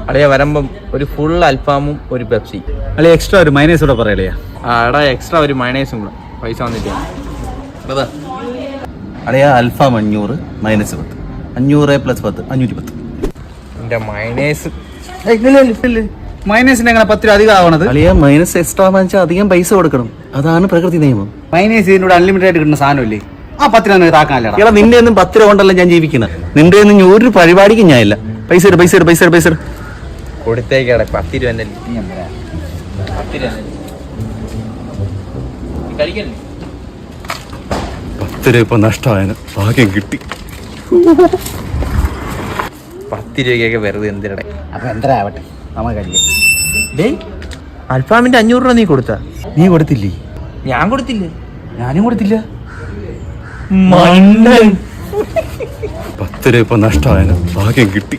അളിയ വരുമ്പം ഒരു ഫുൾ അൽഫാമും ഒരു പെപ്സി. അല്ലെ എക്സ്ട്രാ ഒരു മൈനേഴ്സ് കൂടെ പറയലേ. എടാ എക്സ്ട്രാ ഒരു മയണൈസും കൂടെ. പൈസ വന്നിട്ട് അളിയ അൽഫാം 500 മൈനസ് 10, 500 + 10 510. എന്റെ മയണൈസ് മൈനസിന് എങ്ങനെ 10 രൂപ അധികം ആവണത്? അളിയ മൈനസ് എക്സ്ട്രാ വാങ്ങിച്ചാൽ അധികം പൈസ കൊടുക്കണം. അതാണ് പ്രകൃതി നിയമം. മൈനസ് ഇതിനോട് അൺലിമിറ്റഡ് ആയിട്ട് കിട്ടുന്ന സാധനമല്ലേ? ആ 10 രൂപ താക്കാനല്ല. ഇയാളെ നിന്റെ ഒന്നും 10 രൂപ കൊണ്ടല്ല ഞാൻ ജീവിക്കുന്നത്. നിന്റെ ഒന്നും ഒരു പരിപാടിക്കും ഞാൻ ഇല്ല. പൈസ ഇട് പൈസ ഇട് പൈസ ഇട് പൈസ ഇട്. കൊടുത്തേക്കട 10 രൂപ തന്നെ. 10 രൂപ കഴിക്കല്ലേ? 10 രൂപ ഇപ്പൊ നഷ്ടമായതിന് ഭാഗ്യം കിട്ടി. 10 രൂപയ്ക്കൊക്കെ വെറുതെ എന്തിനടെ. അപ്പൊ എന്താ ആവട്ടെ, നമ്മൾ കഴിക്കാം. ഡേയ് അൽഫാമിന്റെ 500 രൂപ നീ കൊടുത്താ? നീ കൊടുത്തില്ലേ? ഞാൻ കൊടുത്തില്ലേ? ഞാനും കൊടുത്തില്ല. 10 രൂപ ഇപ്പൊ നഷ്ടമായതിന് ഭാഗ്യം കിട്ടി.